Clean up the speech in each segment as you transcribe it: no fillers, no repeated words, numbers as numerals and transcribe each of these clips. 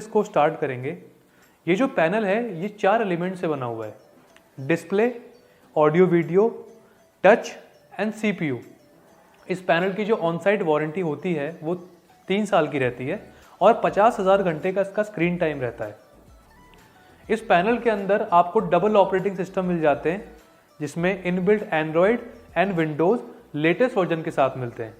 इसको स्टार्ट करेंगे। ये जो पैनल है ये 4 एलिमेंट से बना हुआ है, display, audio video, touch and CPU. इस पैनल की जो ऑन साइट वारंटी होती है वो 3 साल की रहती है और 50,000 घंटे का इसका स्क्रीन टाइम रहता है। इस पैनल के अंदर आपको डबल ऑपरेटिंग सिस्टम मिल जाते हैं जिसमें inbuilt Android and Windows latest version के साथ मिलते हैं।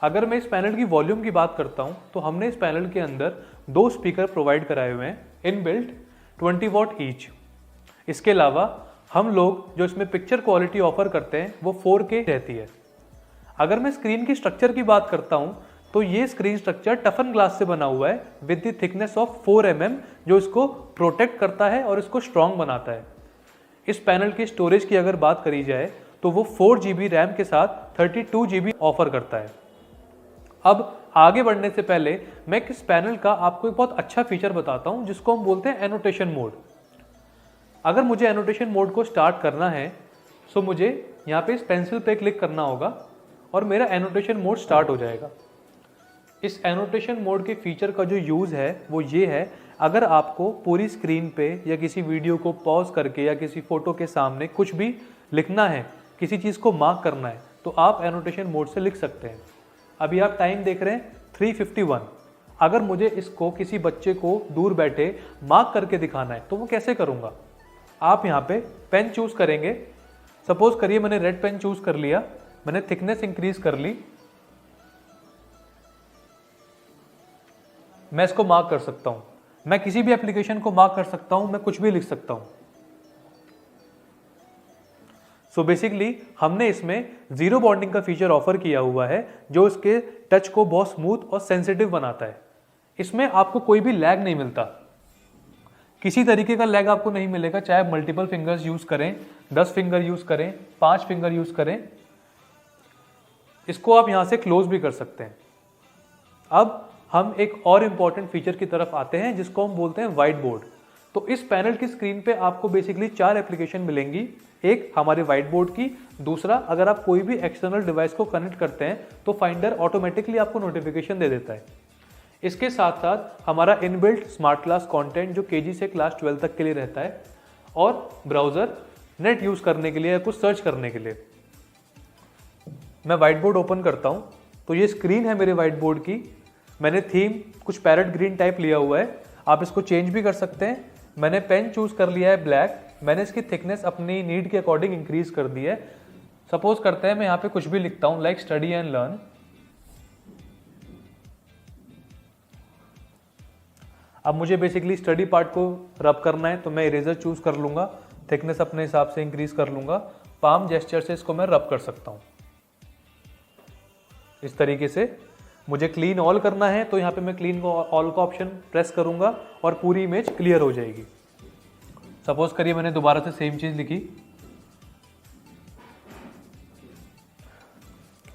अगर मैं इस पैनल की वॉल्यूम की बात करता हूं तो हमने इस पैनल के अंदर 2 स्पीकर प्रोवाइड कराए हुए हैं इनबिल्ट 20 वॉट ईच। इसके अलावा हम लोग जो इसमें पिक्चर क्वालिटी ऑफर करते हैं वो 4K रहती है। अगर मैं स्क्रीन की स्ट्रक्चर की बात करता हूं तो ये स्क्रीन स्ट्रक्चर टफन ग्लास से बना हुआ है with the thickness of 4 mm, जो इसको प्रोटेक्ट करता है और इसको स्ट्रॉन्ग बनाता है। इस पैनल की स्टोरेज की अगर बात करी जाए तो वो 4 GB रैम के साथ 32 GB ऑफर करता है। अब आगे बढ़ने से पहले मैं इस पैनल का आपको एक बहुत अच्छा फीचर बताता हूं जिसको हम बोलते हैं एनोटेशन मोड। अगर मुझे एनोटेशन मोड को स्टार्ट करना है तो मुझे यहाँ पे इस पेंसिल पे क्लिक करना होगा और मेरा एनोटेशन मोड स्टार्ट हो जाएगा। इस एनोटेशन मोड के फीचर का जो यूज़ है वो ये है, अगर आपको पूरी स्क्रीन पे या किसी वीडियो को पॉज करके या किसी फोटो के सामने कुछ भी लिखना है, किसी चीज़ को मार्क करना है, तो आप एनोटेशन मोड से लिख सकते हैं। अभी आप टाइम देख रहे हैं 3:51। अगर मुझे इसको किसी बच्चे को दूर बैठे मार्क करके दिखाना है तो वो कैसे करूँगा? आप यहाँ पे पेन चूज़ करेंगे। सपोज करिए मैंने रेड पेन चूज़ कर लिया, मैंने थिकनेस इंक्रीज कर ली, मैं इसको मार्क कर सकता हूं। मैं किसी भी एप्लीकेशन को मार्क कर सकता हूं, मैं कुछ भी लिख सकता हूं। सो बेसिकली हमने इसमें जीरो बॉन्डिंग का फीचर ऑफर किया हुआ है जो इसके टच को बहुत स्मूथ और सेंसिटिव बनाता है। इसमें आपको कोई भी लैग नहीं मिलता, किसी तरीके का लैग आपको नहीं मिलेगा, चाहे आप मल्टीपल फिंगर्स यूज करें, 10 फिंगर यूज करें, 5 फिंगर यूज करें। इसको आप यहां से क्लोज भी कर सकते हैं। अब हम एक और इंपॉर्टेंट फीचर की तरफ आते हैं जिसको हम बोलते हैं व्हाइट बोर्ड। तो इस पैनल की स्क्रीन पे आपको बेसिकली 4 एप्लीकेशन मिलेंगी। एक हमारे व्हाइट बोर्ड की, दूसरा अगर आप कोई भी एक्सटर्नल डिवाइस को कनेक्ट करते हैं तो फाइंडर ऑटोमेटिकली आपको नोटिफिकेशन दे देता है। इसके साथ साथ हमारा इनबिल्ट स्मार्ट क्लास कंटेंट जो KG से क्लास 12 तक के लिए रहता है, और ब्राउजर नेट यूज करने के लिए या कुछ सर्च करने के लिए। मैं व्हाइट बोर्ड ओपन करता हूं तो ये स्क्रीन है मेरे व्हाइट बोर्ड की। मैंने थीम कुछ पैरेट ग्रीन टाइप लिया हुआ है, आप इसको चेंज भी कर सकते हैं। मैंने पेन चूज कर लिया है ब्लैक, मैंने इसकी थिकनेस अपनी नीड के अकॉर्डिंग इंक्रीज कर दी है। सपोज करते हैं मैं यहाँ पे कुछ भी लिखता हूँ लाइक स्टडी एंड लर्न। अब मुझे बेसिकली स्टडी पार्ट को रब करना है तो मैं इरेजर चूज कर लूंगा, थिकनेस अपने हिसाब से इंक्रीज कर लूंगा, पाम जेस्चर से इसको मैं रब कर सकता हूँ। इस तरीके से मुझे क्लीन ऑल करना है तो यहाँ पे मैं क्लीन ऑल का ऑप्शन प्रेस करूंगा और पूरी इमेज क्लियर हो जाएगी। सपोज करिए मैंने दोबारा से सेम चीज लिखी,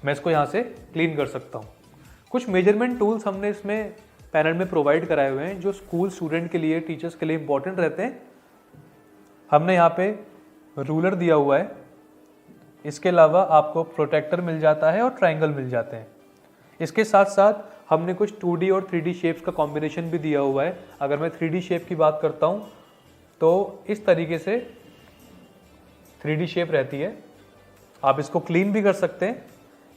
मैं इसको यहाँ से क्लीन कर सकता हूँ। कुछ मेजरमेंट टूल्स हमने इसमें पैनल में प्रोवाइड कराए हुए हैं जो स्कूल स्टूडेंट के लिए, टीचर्स के लिए इंपॉर्टेंट रहते हैं। हमने यहाँ पे रूलर दिया हुआ है, इसके अलावा आपको प्रोटेक्टर मिल जाता है और ट्रायंगल मिल जाते हैं। इसके साथ साथ हमने कुछ 2D और 3D शेप्स का कॉम्बिनेशन भी दिया हुआ है। अगर मैं 3D शेप की बात करता हूँ तो इस तरीके से 3D शेप रहती है। आप इसको क्लीन भी कर सकते हैं,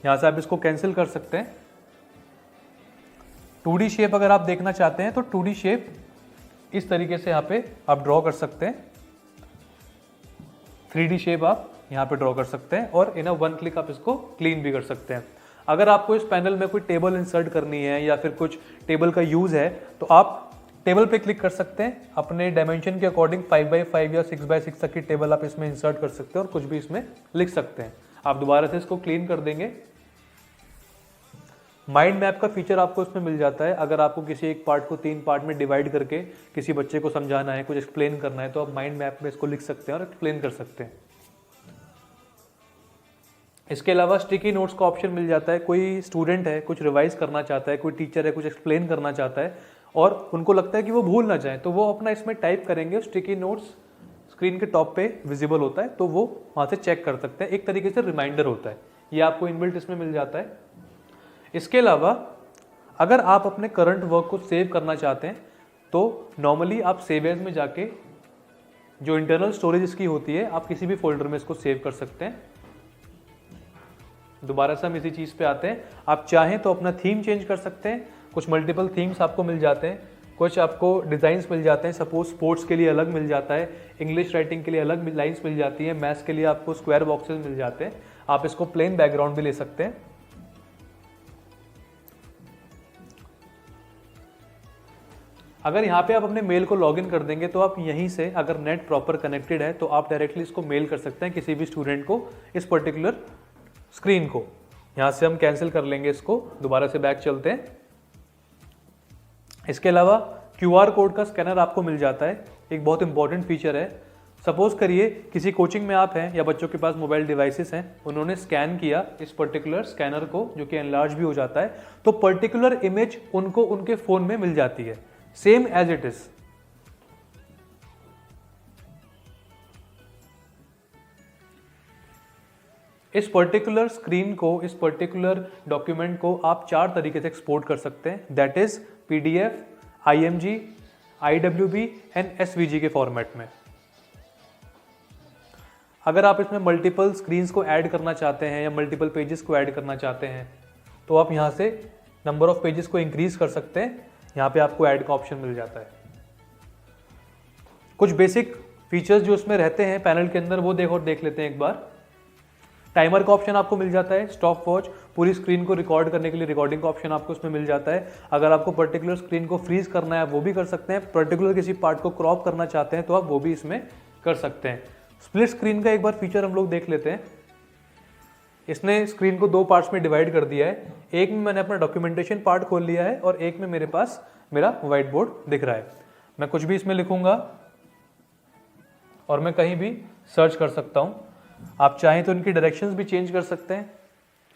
यहाँ से आप इसको कैंसिल कर सकते हैं। 2D शेप अगर आप देखना चाहते हैं तो 2D शेप इस तरीके से यहाँ पे आप ड्रॉ कर सकते हैं। 3D शेप आप यहाँ पे ड्रॉ कर सकते हैं और इन वन क्लिक आप इसको क्लीन भी कर सकते हैं। अगर आपको इस पैनल में कोई टेबल इंसर्ट करनी है या फिर कुछ टेबल का यूज है तो आप टेबल पे क्लिक कर सकते हैं। अपने डायमेंशन के अकॉर्डिंग 5x5 या 6x6 तक की टेबल आप इसमें इंसर्ट कर सकते हैं और कुछ भी इसमें लिख सकते हैं। आप दोबारा से इसको क्लीन कर देंगे। माइंड मैप का फीचर आपको इसमें मिल जाता है। अगर आपको किसी एक पार्ट को 3 पार्ट में डिवाइड करके किसी बच्चे को समझाना है, कुछ एक्सप्लेन करना है, तो आप माइंड मैप में इसको लिख सकते हैं और एक्सप्लेन कर सकते हैं। इसके अलावा स्टिकी नोट्स का ऑप्शन मिल जाता है। कोई स्टूडेंट है, कुछ रिवाइज करना चाहता है, कोई टीचर है, कुछ एक्सप्लेन करना चाहता है और उनको लगता है कि वो भूल ना जाए, तो वो अपना इसमें टाइप करेंगे, स्टिकी नोट्स स्क्रीन के टॉप पे विजिबल होता है तो वो वहाँ से चेक कर सकते हैं। एक तरीके से रिमाइंडर होता है, ये आपको इनबिल्ट इसमें मिल जाता है। इसके अलावा अगर आप अपने करंट वर्क को सेव करना चाहते हैं तो नॉर्मली आप सेव एज में जाके जो इंटरनल स्टोरेज इसकी होती है आप किसी भी फोल्डर में इसको सेव कर सकते हैं। दोबारा से हम इसी चीज़ पे आते हैं, आप चाहें तो अपना थीम चेंज कर सकते हैं। कुछ मल्टीपल थीम्स आपको मिल जाते हैं, कुछ आपको डिज़ाइंस मिल जाते हैं। सपोज स्पोर्ट्स के लिए अलग मिल जाता है, इंग्लिश राइटिंग के लिए अलग लाइंस मिल जाती है, मैथ्स के लिए आपको स्क्वायर बॉक्सेस मिल जाते हैं। आप इसको प्लेन बैकग्राउंड भी ले सकते हैं। अगर यहाँ पे आप अपने मेल को लॉगिन कर देंगे तो आप यहीं से, अगर नेट प्रॉपर कनेक्टेड है तो आप डायरेक्टली इसको मेल कर सकते हैं किसी भी स्टूडेंट को, इस पर्टिकुलर स्क्रीन को। यहाँ से हम कैंसिल कर लेंगे इसको, दोबारा से बैक चलते हैं। इसके अलावा QR कोड का स्कैनर आपको मिल जाता है, एक बहुत इंपॉर्टेंट फीचर है। सपोज करिए किसी कोचिंग में आप हैं या बच्चों के पास मोबाइल डिवाइसेस हैं, उन्होंने स्कैन किया इस पर्टिकुलर स्कैनर को, जो कि एनलार्ज भी हो जाता है, तो पर्टिकुलर इमेज उनको उनके फोन में मिल जाती है, सेम एज इट इज। इस पर्टिकुलर स्क्रीन को, इस पर्टिकुलर डॉक्यूमेंट को आप 4 तरीके से एक्सपोर्ट कर सकते हैं, that is PDF, IMG, IWB and SVG के फॉर्मेट में। अगर आप इसमें मल्टीपल स्क्रीन्स को ऐड करना चाहते हैं या मल्टीपल पेजेस को ऐड करना चाहते हैं तो आप यहाँ से नंबर ऑफ पेजेस को इंक्रीज कर सकते हैं। यहाँ पे आपको ऐड का ऑप्शन मिल जाता है। कुछ बेसिक फीचर्स जो इसमें रहते हैं पैनल के अंदर वो देख लेते हैं एक बार। टाइमर का ऑप्शन आपको मिल जाता है, स्टॉप वॉच, पूरी स्क्रीन को रिकॉर्ड करने के लिए रिकॉर्डिंग का ऑप्शन आपको इसमें मिल जाता है। अगर आपको पर्टिकुलर स्क्रीन को फ्रीज करना है वो भी कर सकते हैं, पर्टिकुलर किसी पार्ट को क्रॉप करना चाहते हैं तो आप वो भी इसमें कर सकते हैं। स्प्लिट स्क्रीन का एक बार फीचर हम लोग देख लेते हैं। इसने स्क्रीन को 2 पार्ट्स में डिवाइड कर दिया है। एक में मैंने अपना डॉक्यूमेंटेशन पार्ट खोल लिया है और एक में मेरे पास मेरा व्हाइट बोर्ड दिख रहा है। मैं कुछ भी इसमें लिखूंगा और मैं कहीं भी सर्च कर सकता हूं। आप चाहें तो इनकी डायरेक्शंस भी चेंज कर सकते हैं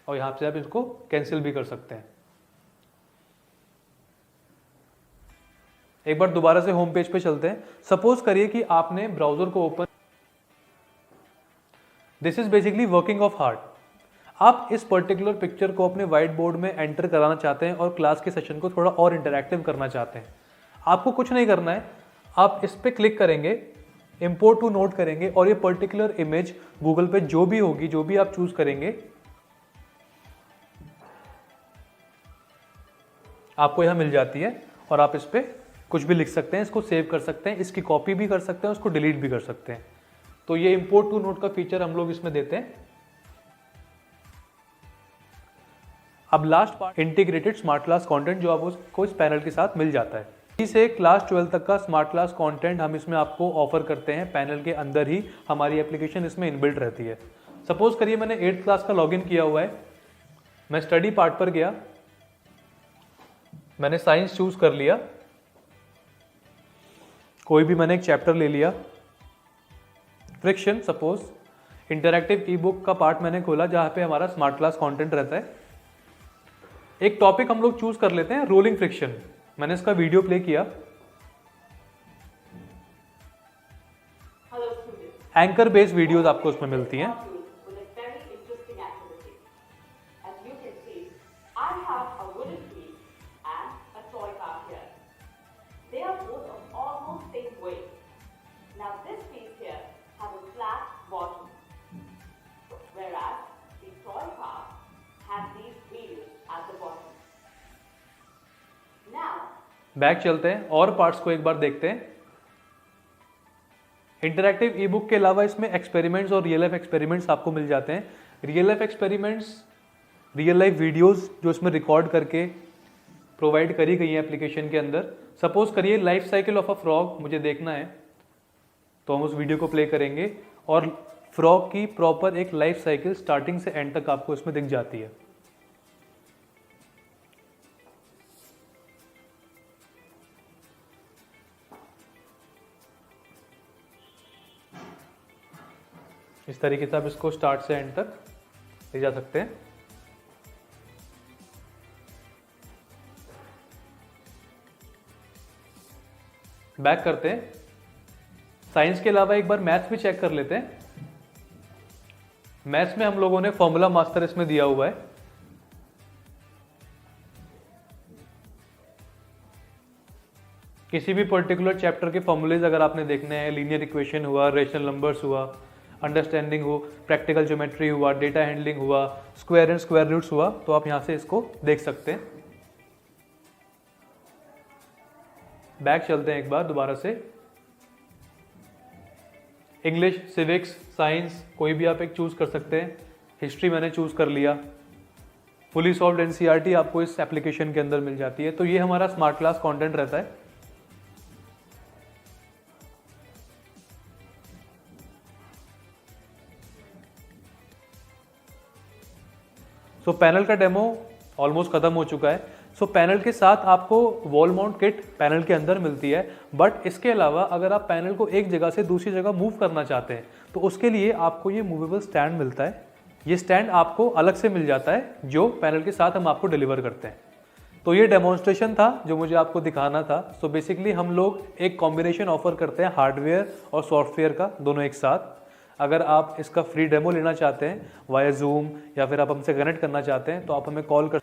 और यहां से आप इसको कैंसिल भी कर सकते हैं। एक बार दोबारा से होम पेज पे चलते हैं। सपोज करिए कि आपने ब्राउजर को open, this is basically working of heart. आप इस पर्टिकुलर पिक्चर को अपने व्हाइट बोर्ड में एंटर कराना चाहते हैं और क्लास के सेशन को थोड़ा और इंटरैक्टिव करना चाहते हैं। आपको कुछ नहीं करना है, आप इस पे क्लिक करेंगे, इंपोर्ट टू नोट करेंगे और ये पर्टिकुलर इमेज गूगल पे जो भी होगी, जो भी आप चूज करेंगे, आपको यहां मिल जाती है और आप इस पे कुछ भी लिख सकते हैं, इसको सेव कर सकते हैं, इसकी कॉपी भी कर सकते हैं, उसको डिलीट भी कर सकते हैं। तो ये इंपोर्ट टू नोट का फीचर हम लोग इसमें देते हैं। अब last part, integrated smart class content, जो आपको इस पैनल के साथ मिल जाता है। इसे क्लास 12 तक का स्मार्ट क्लास कंटेंट हम इसमें आपको ऑफर करते हैं। पैनल के अंदर ही हमारी एप्लीकेशन इसमें इनबिल्ट रहती है। सपोज करिए मैंने 8th क्लास का लॉगिन किया हुआ है, मैं स्टडी पार्ट पर गया, मैंने साइंस चूज कर लिया, कोई भी मैंने एक चैप्टर ले लिया, फ्रिक्शन, सपोज इंटरैक्टिव ई बुक का पार्ट मैंने खोला जहां पे हमारा स्मार्ट क्लास कंटेंट रहता है। एक टॉपिक हम लोग चूज कर लेते हैं, रोलिंग फ्रिक्शन। मैंने इसका वीडियो प्ले किया। एंकर बेस्ड वीडियोस आपको उसमें मिलती हैं। बैक चलते हैं और पार्ट्स को एक बार देखते हैं। इंटरैक्टिव ई बुक के अलावा इसमें एक्सपेरिमेंट्स और रियल लाइफ एक्सपेरिमेंट्स आपको मिल जाते हैं। Real life experiments, real life videos जो इसमें रिकॉर्ड करके प्रोवाइड करी गई है एप्लीकेशन के अंदर। सपोज करिए life cycle of a frog मुझे देखना है तो हम उस वीडियो को प्ले करेंगे और फ्रॉग की प्रॉपर एक लाइफ साइकिल स्टार्टिंग से एंड तक आपको इसमें दिख जाती है। इस तरीके से आप इसको स्टार्ट से एंड तक ले जा सकते हैं। बैक करते हैं। साइंस के अलावा एक बार मैथ्स भी चेक कर लेते हैं। मैथ्स में हम लोगों ने फॉर्मूला मास्टर इसमें दिया हुआ है। किसी भी पर्टिकुलर चैप्टर के फॉर्मूलेज अगर आपने देखने हैं, लीनियर इक्वेशन हुआ, रेशनल नंबर्स हुआ, अंडरस्टैंडिंग हो, प्रैक्टिकल ज्योमेट्री हुआ, डेटा हैंडलिंग हुआ, स्क्वायर एंड स्क्वायर रूट्स हुआ, तो आप यहाँ से इसको देख सकते हैं। बैक चलते हैं एक बार दोबारा से। इंग्लिश, सिविक्स, साइंस कोई भी आप एक चूज कर सकते हैं। हिस्ट्री मैंने चूज कर लिया। फुली सॉल्व्ड एनसीईआरटी आपको इस एप्लीकेशन के अंदर मिल जाती है। तो ये हमारा स्मार्ट क्लास कंटेंट रहता है। सो पैनल का डेमो ऑलमोस्ट खत्म हो चुका है। सो पैनल के साथ आपको वॉल माउंट किट पैनल के अंदर मिलती है, बट इसके अलावा अगर आप पैनल को एक जगह से दूसरी जगह मूव करना चाहते हैं तो उसके लिए आपको ये मूवेबल स्टैंड मिलता है। ये स्टैंड आपको अलग से मिल जाता है जो पैनल के साथ हम आपको डिलीवर करते हैं। तो ये डेमोन्स्ट्रेशन था जो मुझे आपको दिखाना था। सो बेसिकली हम लोग एक कॉम्बिनेशन ऑफर करते हैं हार्डवेयर और सॉफ्टवेयर का, दोनों एक साथ। अगर आप इसका फ्री डेमो लेना चाहते हैं वाया जूम या फिर आप हमसे कनेक्ट करना चाहते हैं तो आप हमें कॉल कर